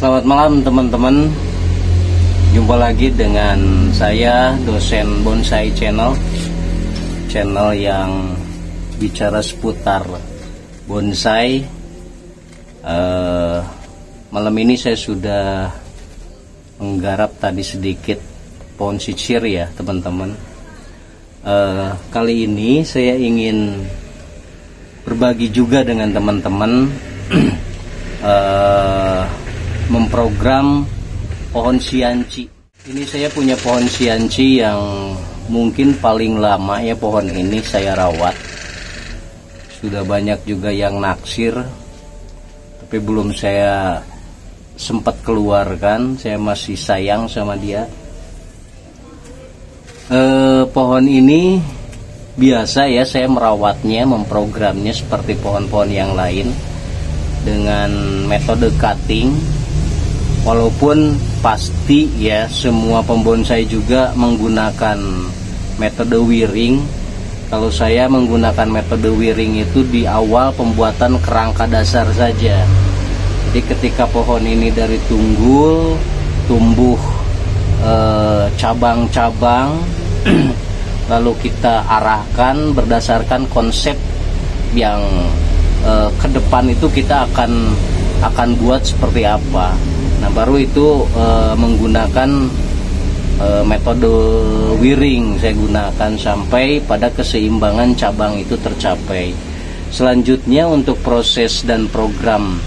Selamat malam teman-teman. Jumpa lagi dengan saya, dosen bonsai channel yang bicara seputar bonsai. Malam ini saya sudah menggarap tadi sedikit pohon sicir ya teman-teman. Kali ini saya ingin berbagi juga dengan teman-teman memprogram pohon sianci. Ini saya punya pohon sianci yang mungkin paling lama ya, pohon ini saya rawat. Sudah banyak juga yang naksir, tapi belum saya sempat keluarkan. Saya masih sayang sama dia. Pohon ini biasa ya saya merawatnya, memprogramnya seperti pohon-pohon yang lain dengan metode cutting. Walaupun pasti ya semua pembonsai juga menggunakan metode wiring. Kalau saya menggunakan metode wiring itu di awal pembuatan kerangka dasar saja. Jadi ketika pohon ini dari tunggul tumbuh cabang-cabang lalu kita arahkan berdasarkan konsep yang ke depan itu kita akan buat seperti apa. Nah baru itu menggunakan metode wiring saya gunakan sampai pada keseimbangan cabang itu tercapai. Selanjutnya untuk proses dan program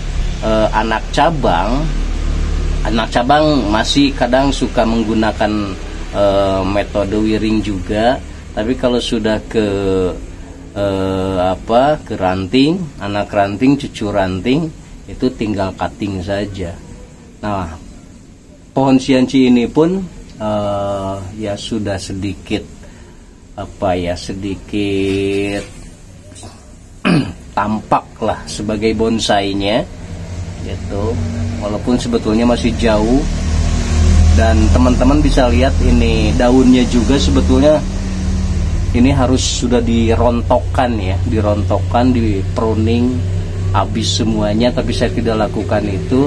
anak cabang masih kadang suka menggunakan metode wiring juga. Tapi kalau sudah ke ranting, anak ranting, cucu ranting, itu tinggal cutting saja. Nah, pohon sianci ini pun ya sudah sedikit tampak lah sebagai bonsainya, gitu. Walaupun sebetulnya masih jauh, dan teman-teman bisa lihat ini daunnya juga sebetulnya ini harus sudah dirontokkan ya, di pruning habis semuanya, tapi saya tidak lakukan itu.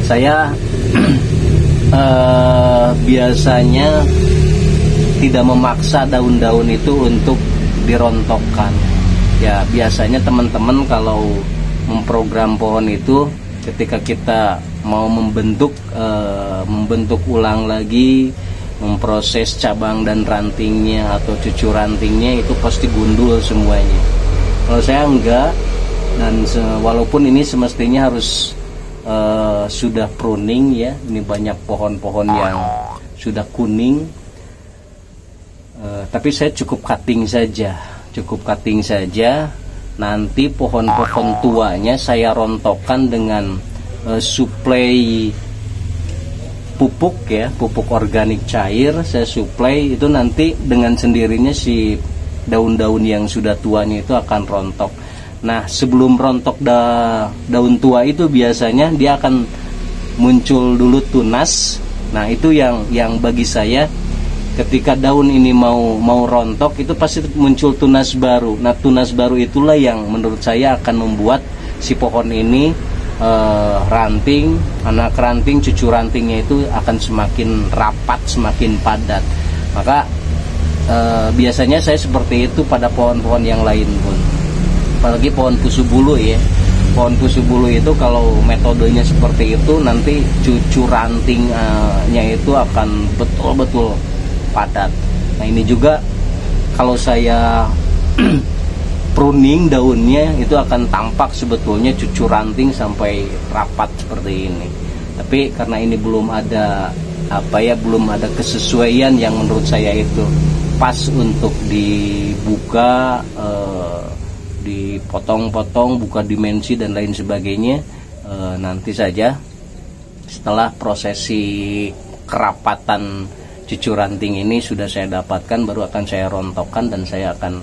Saya biasanya tidak memaksa daun-daun itu untuk dirontokkan. Ya biasanya teman-teman kalau memprogram pohon itu, ketika kita mau membentuk ulang lagi, memproses cabang dan rantingnya atau cucu rantingnya, itu pasti gundul semuanya. Kalau saya enggak, dan walaupun ini semestinya harus sudah pruning ya, ini banyak pohon-pohon yang sudah kuning, tapi saya cukup cutting saja. Nanti pohon-pohon tuanya saya rontokkan dengan suplai pupuk ya, pupuk organik cair saya suplai. Itu nanti dengan sendirinya si daun-daun yang sudah tuanya itu akan rontok. Nah sebelum rontok daun tua itu biasanya dia akan muncul dulu tunas. Nah itu yang bagi saya, ketika daun ini mau rontok itu pasti muncul tunas baru. Nah tunas baru itulah yang menurut saya akan membuat si pohon ini ranting, anak ranting, cucu rantingnya itu akan semakin rapat, semakin padat. Maka biasanya saya seperti itu pada pohon-pohon yang lain pun. Apalagi pohon pusu bulu ya. Pohon pusu bulu itu kalau metodenya seperti itu, nanti cucu rantingnya itu akan betul-betul padat. Nah ini juga kalau saya pruning daunnya itu akan tampak sebetulnya cucu ranting sampai rapat seperti ini. Tapi karena ini belum ada belum ada kesesuaian yang menurut saya itu pas untuk dibuka, dipotong-potong, buka dimensi dan lain sebagainya. Nanti saja setelah prosesi kerapatan cucu ranting ini sudah saya dapatkan, baru akan saya rontokkan dan saya akan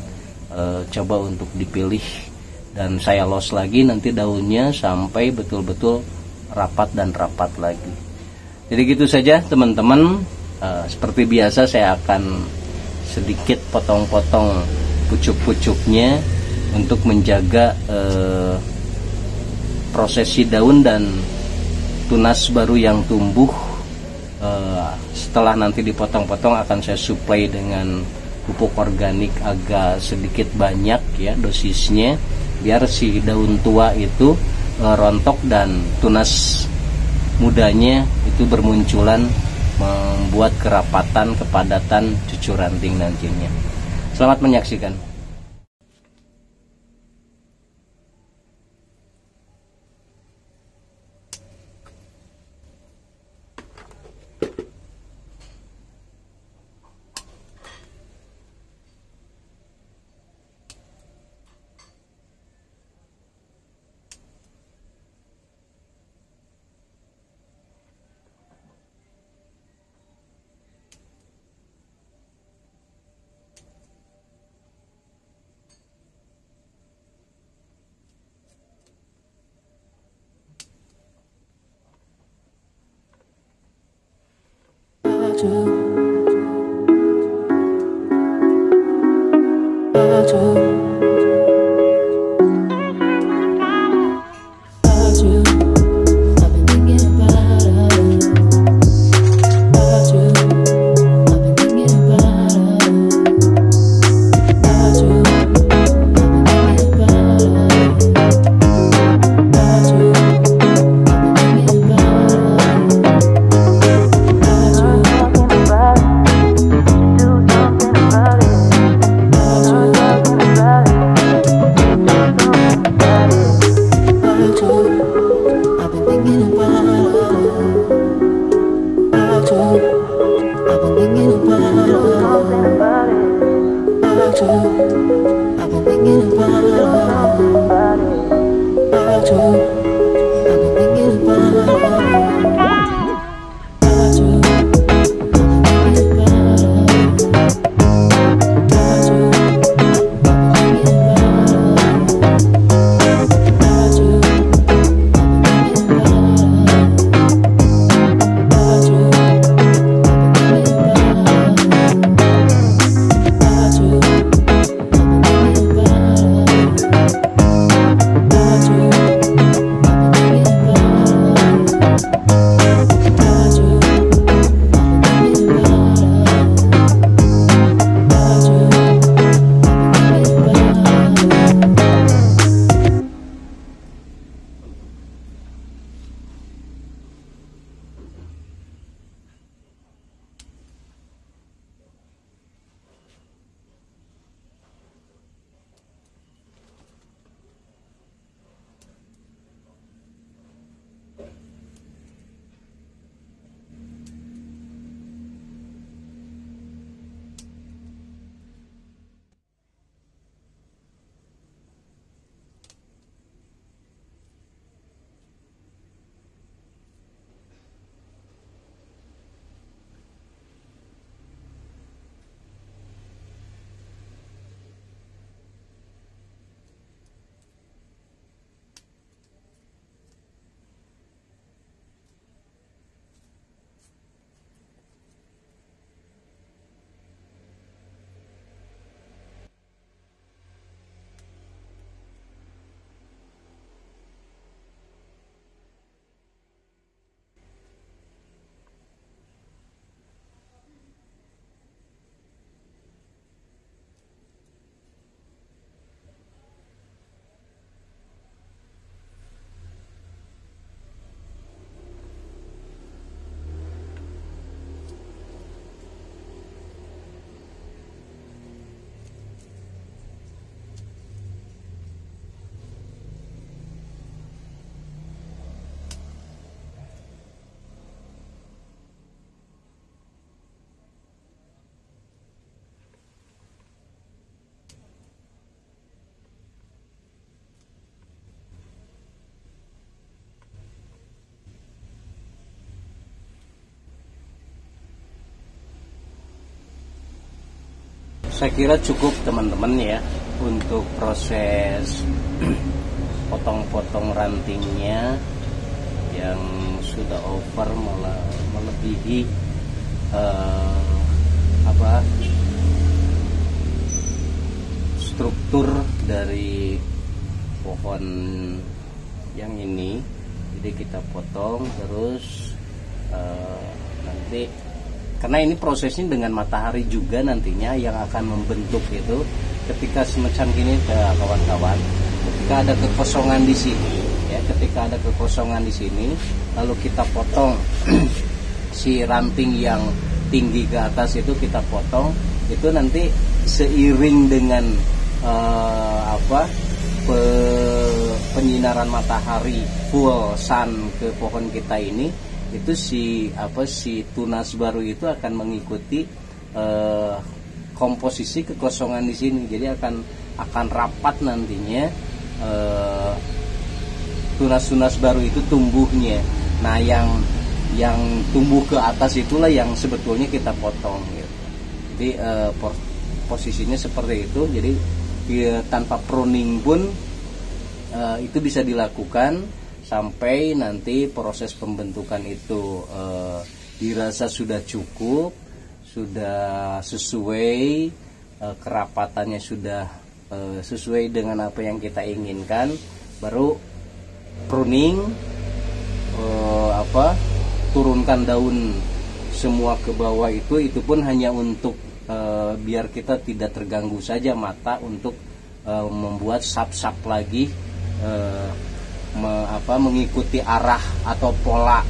coba untuk dipilih dan saya los lagi nanti daunnya sampai betul-betul rapat dan rapat lagi. Jadi gitu saja teman-teman. Seperti biasa saya akan sedikit potong-potong pucuk-pucuknya untuk menjaga prosesi daun dan tunas baru yang tumbuh. Setelah nanti dipotong-potong akan saya suplai dengan pupuk organik agak sedikit banyak ya dosisnya, biar si daun tua itu rontok dan tunas mudanya itu bermunculan, membuat kerapatan, kepadatan cucu ranting nantinya. Selamat menyaksikan. Saya kira cukup teman-teman ya untuk proses potong-potong rantingnya yang sudah over malah melebihi struktur dari pohon yang ini. Jadi kita potong terus nanti, karena ini prosesnya dengan matahari juga nantinya yang akan membentuk itu. Ketika semacam gini kawan-kawan, ketika ada kekosongan di sini ya, ketika ada kekosongan di sini lalu kita potong si ranting yang tinggi ke atas itu kita potong, itu nanti seiring dengan penyinaran matahari full sun ke pohon kita ini, itu si tunas baru itu akan mengikuti komposisi kekosongan di sini. Jadi akan rapat nantinya tunas-tunas baru itu tumbuhnya. Nah, yang tumbuh ke atas itulah yang sebetulnya kita potong gitu. Jadi posisinya seperti itu. Jadi tanpa pruning pun itu bisa dilakukan sampai nanti proses pembentukan itu dirasa sudah cukup, sudah sesuai, kerapatannya sudah sesuai dengan apa yang kita inginkan, baru pruning, turunkan daun semua ke bawah. Itu pun hanya untuk biar kita tidak terganggu saja mata, untuk membuat sap-sap lagi, mengikuti arah atau pola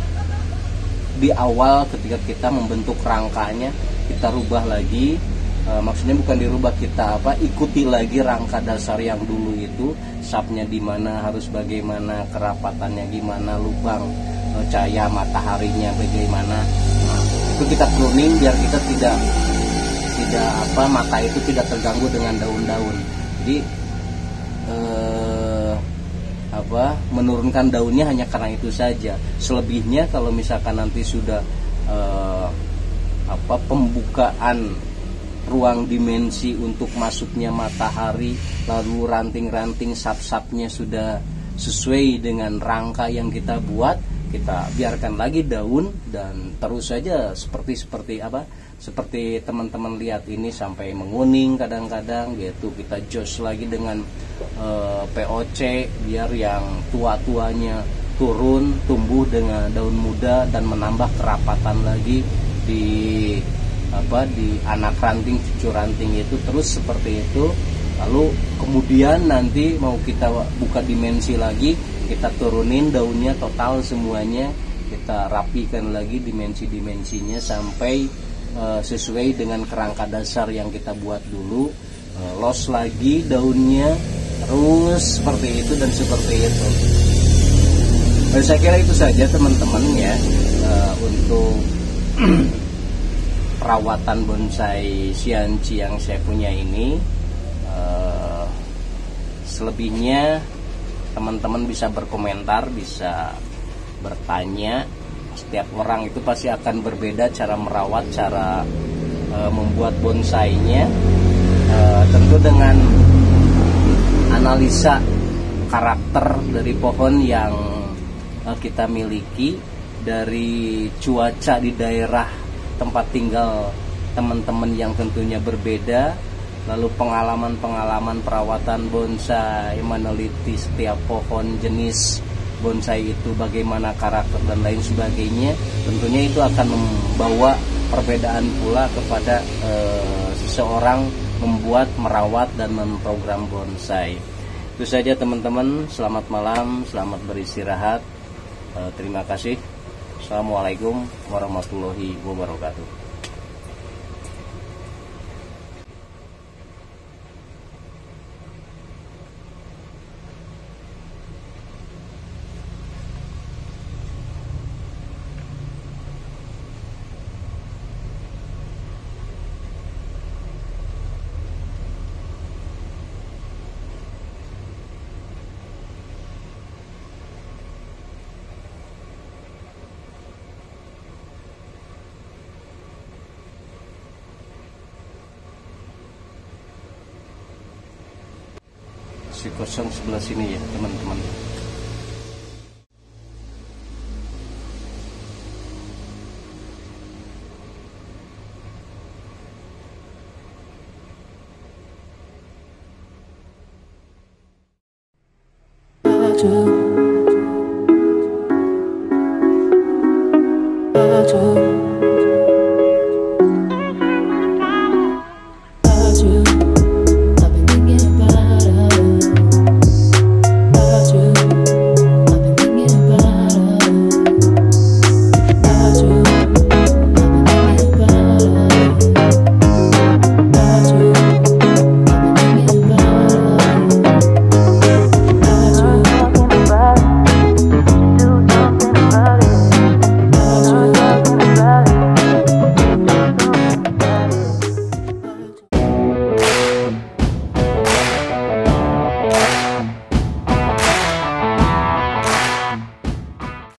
di awal ketika kita membentuk rangkanya. Kita rubah lagi, maksudnya bukan dirubah, kita ikuti lagi rangka dasar yang dulu itu, sapnya di mana, harus bagaimana, kerapatannya gimana, lubang cahaya mataharinya bagaimana. Nah, itu kita pruning biar kita tidak mata itu tidak terganggu dengan daun-daun. Jadi menurunkan daunnya hanya karena itu saja. Selebihnya kalau misalkan nanti sudah pembukaan ruang dimensi untuk masuknya matahari, lalu ranting-ranting sap-sapnya sudah sesuai dengan rangka yang kita buat, kita biarkan lagi daun, dan terus saja seperti teman-teman lihat ini sampai menguning kadang-kadang gitu. Kita jos lagi dengan POC biar yang tua-tuanya turun, tumbuh dengan daun muda dan menambah kerapatan lagi di anak ranting, cucu ranting itu, terus seperti itu. Lalu kemudian nanti mau kita buka dimensi lagi, kita turunin daunnya total semuanya, kita rapikan lagi dimensi-dimensinya sampai sesuai dengan kerangka dasar yang kita buat dulu. Los lagi daunnya, terus seperti itu dan seperti itu. Saya kira itu saja teman-teman ya untuk perawatan bonsai Xianqi yang saya punya ini. Selebihnya teman-teman bisa berkomentar, bisa bertanya. Setiap orang itu pasti akan berbeda cara merawat, cara membuat bonsainya, tentu dengan analisa karakter dari pohon yang kita miliki, dari cuaca di daerah tempat tinggal teman-teman yang tentunya berbeda, lalu pengalaman-pengalaman perawatan bonsai, meneliti setiap pohon jenis bonsai itu bagaimana karakter dan lain sebagainya. Tentunya itu akan membawa perbedaan pula kepada seseorang membuat, merawat, dan memprogram bonsai. Itu saja teman-teman, selamat malam, selamat beristirahat. Terima kasih. Assalamualaikum warahmatullahi wabarakatuh. masih kosong sebelah sini ya teman-teman. To